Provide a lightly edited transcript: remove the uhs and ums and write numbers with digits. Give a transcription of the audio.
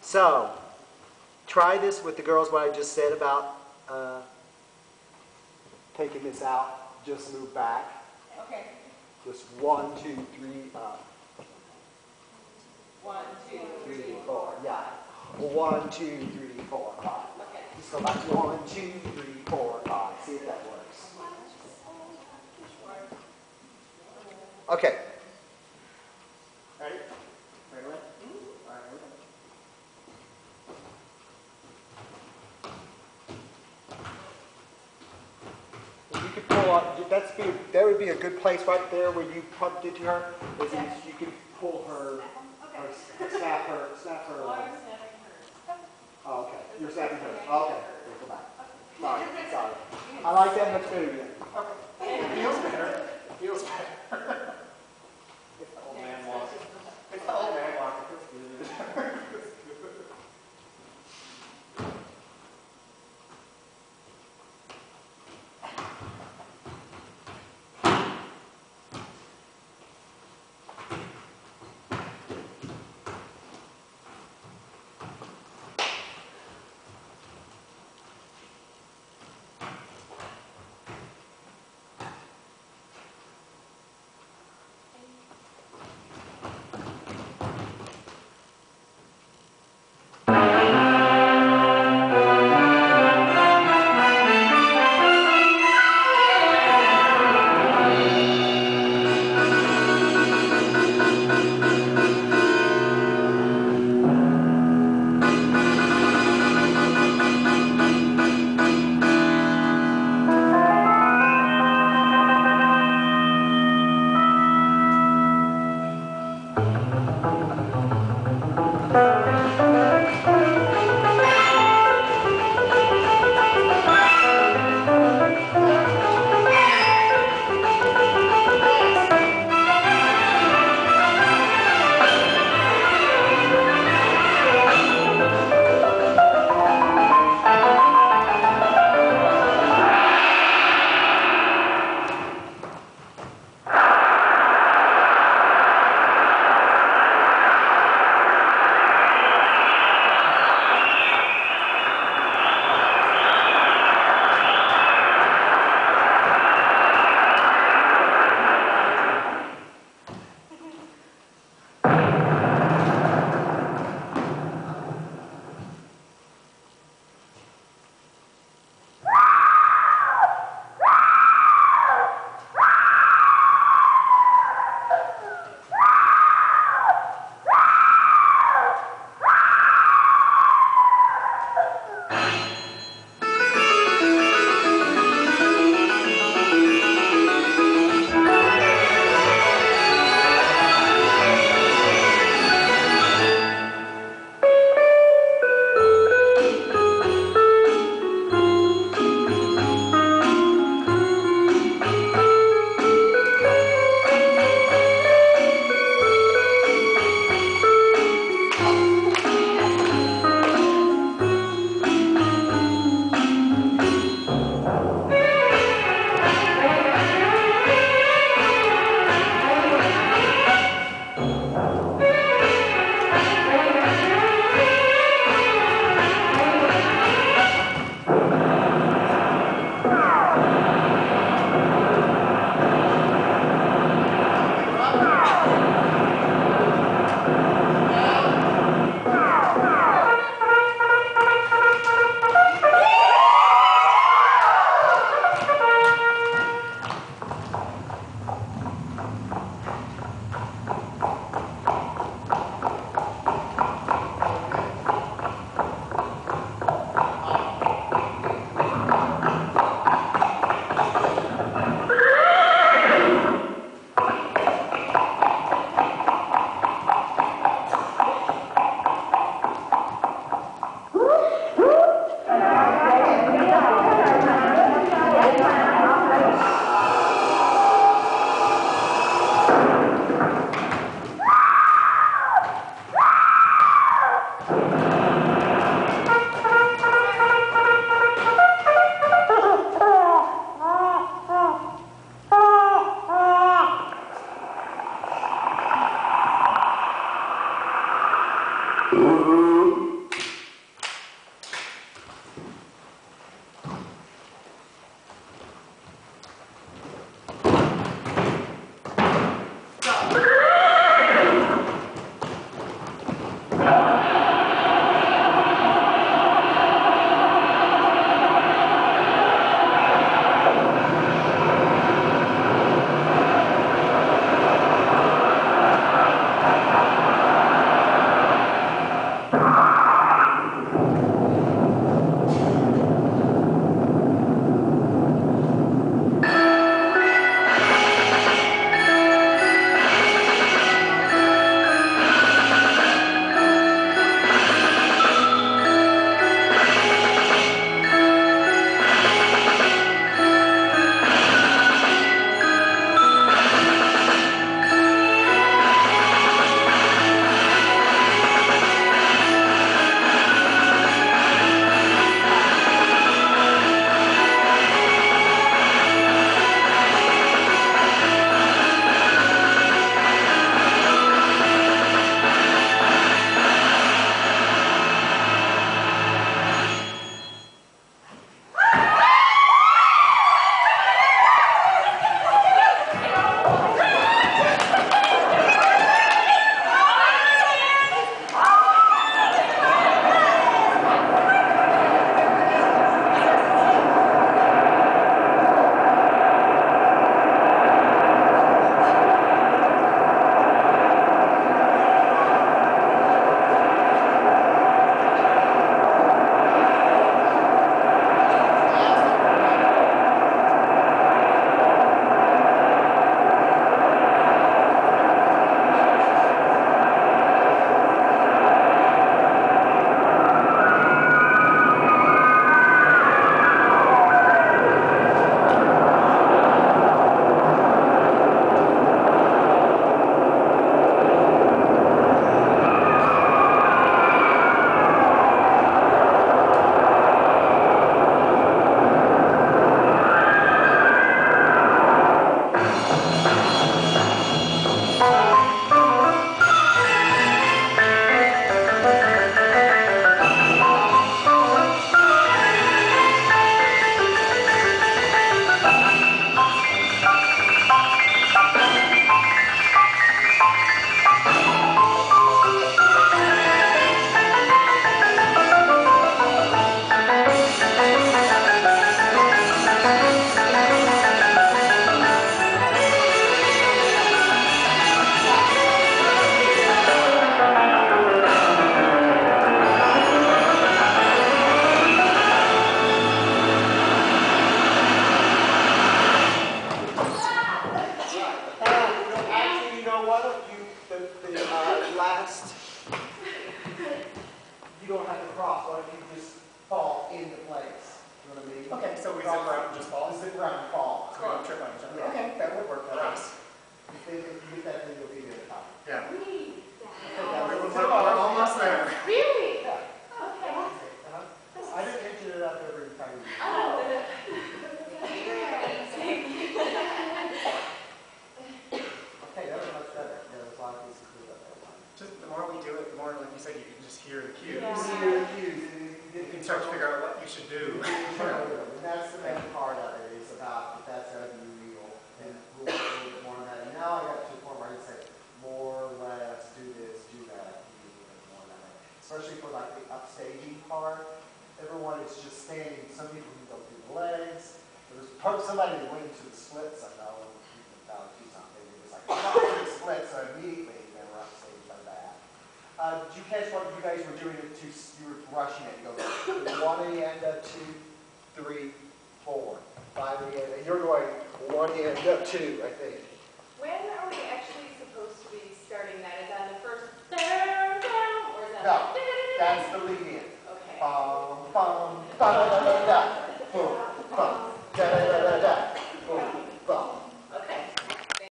So, try this with the girls, what I just said about taking this out. Just move back. Okay. Just 1, 2, 3, up. 1, 2, 3, 4. Yeah. 1, 2, 3, 4, 5. Okay. Just go back. 1, 2, 3, 4, 5. See if that works. Okay. Ready? Right away? All right, ready? You could pull up. That would be a good place right there where you pumped it to her. Is you could pull her, snap her. Well, I'm snapping hers. Oh, okay. You're snapping hers. Okay. Go back. Sorry. I like that much better again. Okay. It feels better. It feels better. It's the old man walking. It's the old man walking. It's good. Okay. So we zip around and just fall? Zip around and fall. So we don't trip on each other? Yeah. Okay, that would work for us. If you get that, then you'll be there to top. Yeah. We're We're almost there. Really? Yeah. Okay. I didn't engine it up every time we did. Oh. Okay, that was much better. Yeah, there's a lot of pieces to that one. Just the more we do it, the more, like you said, you can just hear the cues. Yeah. You hear the cues, and You can start to figure out what you should do. And that's the main part of it, is about if that's going to be real, and we'll work a little bit more on that. And now I got to a point where I can say, more, less, do this, do that, do a little bit more on that. Especially for like the upstaging part, everyone is just standing, some people can go through the legs. There's somebody that went into the splits, I know, and people thought do something, it was like, oh, the splits, so immediately they were upstaged by that. Did you catch what you guys were doing it to, you were rushing it, you go 1 at the end of 2, 3, 4, 5 at the end, and you're going 1 end up 2, I think. When are we actually supposed to be starting that? Is that the first down, or is that? No, that's the lead in. Okay.